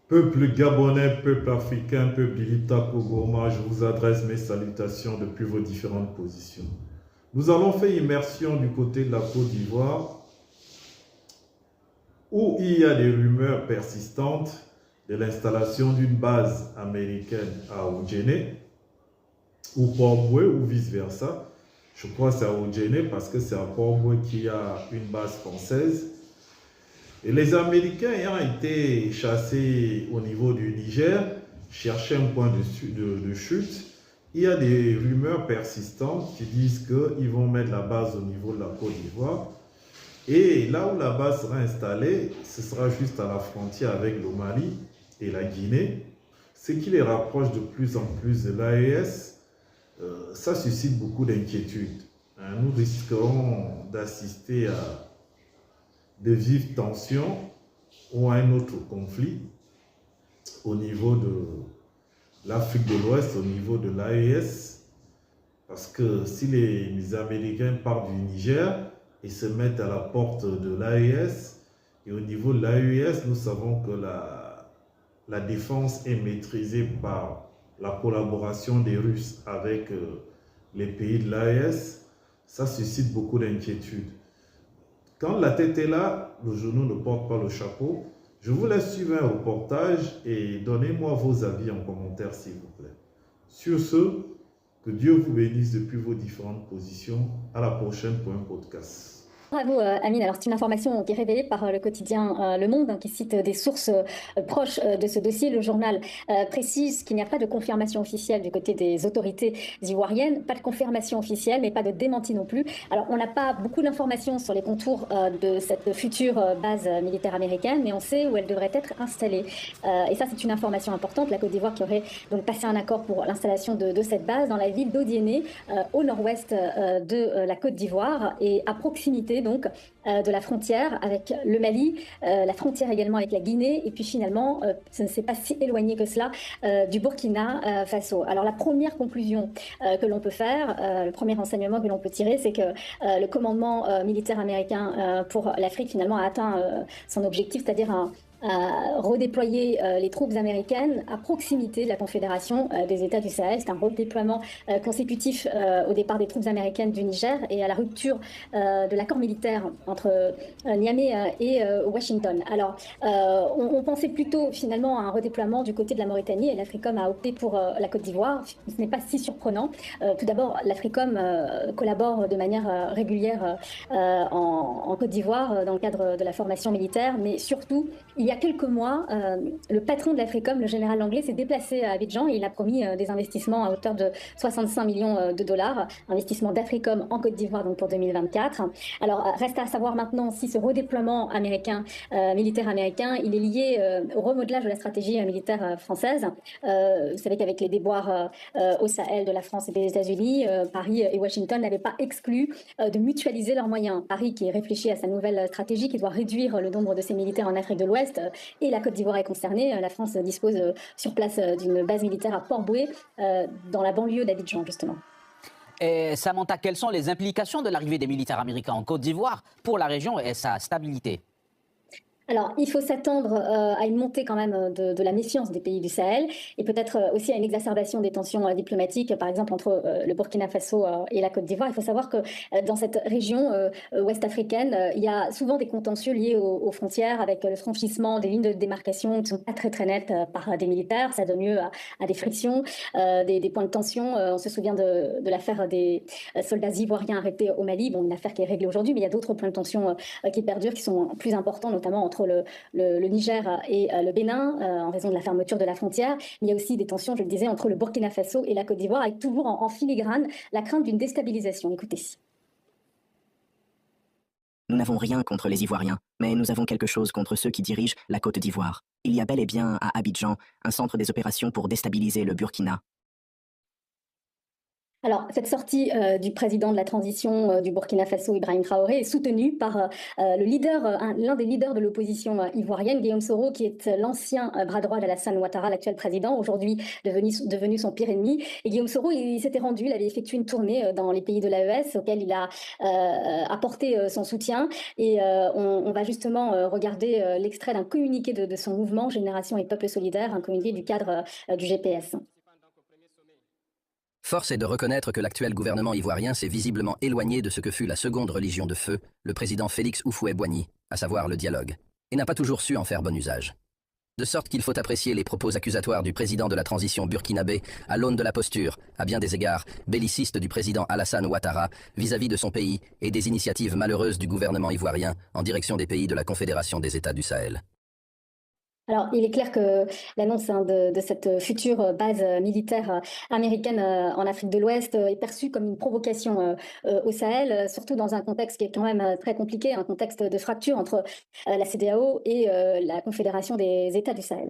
Peuple gabonais, peuple africain, peuple d'Ilita Kogoma, je vous adresse mes salutations depuis vos différentes positions. Nous allons faire immersion du côté de la Côte d'Ivoire, où il y a des rumeurs persistantes de l'installation d'une base américaine à Oudjene, ou Port-Boué, ou vice-versa. Je crois que c'est à Oudjene parce que c'est à Port-Boué qu'il y a une base française. Et les Américains ayant été chassés au niveau du Niger, cherchaient un point de chute, il y a des rumeurs persistantes qui disent qu'ils vont mettre la base au niveau de la Côte d'Ivoire. Et là où la base sera installée, ce sera juste à la frontière avec le Mali et la Guinée, ce qui les rapproche de plus en plus de l'AES. Ça suscite beaucoup d'inquiétudes. Nous risquerons d'assister à de vives tensions ou à un autre conflit au niveau de l'Afrique de l'Ouest, au niveau de l'AES, parce que si les Américains partent du Niger et se mettent à la porte de l'AES, et au niveau de l'AES, nous savons que la défense est maîtrisée par la collaboration des Russes avec les pays de l'AES, ça suscite beaucoup d'inquiétudes. Quand la tête est là, le genou ne porte pas le chapeau. Je vous laisse suivre un reportage et donnez-moi vos avis en commentaire, s'il vous plaît. Sur ce, que Dieu vous bénisse depuis vos différentes positions. À la prochaine pour un podcast. Bravo Amine, alors c'est une information qui est révélée par le quotidien Le Monde, qui cite des sources proches de ce dossier. Le journal précise qu'il n'y a pas de confirmation officielle du côté des autorités ivoiriennes, pas de confirmation officielle mais pas de démenti non plus. Alors on n'a pas beaucoup d'informations sur les contours de cette future base militaire américaine, mais on sait où elle devrait être installée. Et ça c'est une information importante, la Côte d'Ivoire qui aurait donc passé un accord pour l'installation de cette base dans la ville d'Odiéné, au nord-ouest de la Côte d'Ivoire et à proximité donc de la frontière avec le Mali, la frontière également avec la Guinée, et puis finalement, ça ne s'est pas si éloigné que cela du Burkina Faso. Alors la première conclusion que l'on peut faire, le premier enseignement que l'on peut tirer, c'est que le commandement militaire américain pour l'Afrique finalement a atteint son objectif, c'est-à-dire à redéployer les troupes américaines à proximité de la Confédération des États du Sahel. C'est un redéploiement consécutif au départ des troupes américaines du Niger et à la rupture de l'accord militaire entre Niamey et Washington. Alors, on pensait plutôt finalement à un redéploiement du côté de la Mauritanie et l'Africom a opté pour la Côte d'Ivoire. Ce n'est pas si surprenant. Tout d'abord, l'Africom collabore de manière régulière en Côte d'Ivoire dans le cadre de la formation militaire, mais surtout, il y a quelques mois, le patron de l'Africom, le général Langlais, s'est déplacé à Abidjan et il a promis des investissements à hauteur de 65 millions de dollars, investissement d'Africom en Côte d'Ivoire donc pour 2024. Alors, reste à savoir maintenant si ce redéploiement américain, militaire américain, il est lié au remodelage de la stratégie militaire française. Vous savez qu'avec les déboires au Sahel de la France et des États-Unis, Paris et Washington n'avaient pas exclu de mutualiser leurs moyens. Paris qui réfléchit à sa nouvelle stratégie, qui doit réduire le nombre de ses militaires en Afrique de l'Ouest, et la Côte d'Ivoire est concernée. La France dispose sur place d'une base militaire à Port-Boué, dans la banlieue d'Abidjan, justement. Et Samantha, quelles sont les implications de l'arrivée des militaires américains en Côte d'Ivoire pour la région et sa stabilité ? Alors, il faut s'attendre à une montée quand même de la méfiance des pays du Sahel et peut-être aussi à une exacerbation des tensions diplomatiques, par exemple entre le Burkina Faso et la Côte d'Ivoire. Il faut savoir que dans cette région ouest africaine, il y a souvent des contentieux liés aux frontières avec le franchissement des lignes de démarcation qui ne sont pas très très nettes par des militaires. Ça donne lieu à des frictions, des points de tension. On se souvient de l'affaire des soldats ivoiriens arrêtés au Mali, bon, une affaire qui est réglée aujourd'hui, mais il y a d'autres points de tension qui perdurent, qui sont plus importants, notamment entre le Niger et le Bénin en raison de la fermeture de la frontière. Il y a aussi des tensions, je le disais, entre le Burkina Faso et la Côte d'Ivoire, avec toujours en filigrane la crainte d'une déstabilisation. Écoutez. Nous n'avons rien contre les Ivoiriens, mais nous avons quelque chose contre ceux qui dirigent la Côte d'Ivoire. Il y a bel et bien à Abidjan un centre des opérations pour déstabiliser le Burkina. Alors, cette sortie du président de la transition du Burkina Faso, Ibrahim Traoré, est soutenue par l'un des leaders de l'opposition ivoirienne, Guillaume Soro, qui est l'ancien bras droit d'Alassane Ouattara, l'actuel président, aujourd'hui devenu son pire ennemi. Et Guillaume Soro, il s'était rendu, il avait effectué une tournée dans les pays de l'AES, auquel il a apporté son soutien. Et on va justement regarder l'extrait d'un communiqué de son mouvement, Génération et Peuple Solidaire, un communiqué du cadre du GPS. Force est de reconnaître que l'actuel gouvernement ivoirien s'est visiblement éloigné de ce que fut la seconde religion de feu, le président Félix Houphouët-Boigny, à savoir le dialogue, et n'a pas toujours su en faire bon usage. De sorte qu'il faut apprécier les propos accusatoires du président de la transition burkinabé à l'aune de la posture, à bien des égards, belliciste du président Alassane Ouattara vis-à-vis de son pays et des initiatives malheureuses du gouvernement ivoirien en direction des pays de la Confédération des États du Sahel. Alors, il est clair que l'annonce de cette future base militaire américaine en Afrique de l'Ouest est perçue comme une provocation au Sahel, surtout dans un contexte qui est quand même très compliqué, un contexte de fracture entre la CEDEAO et la Confédération des États du Sahel.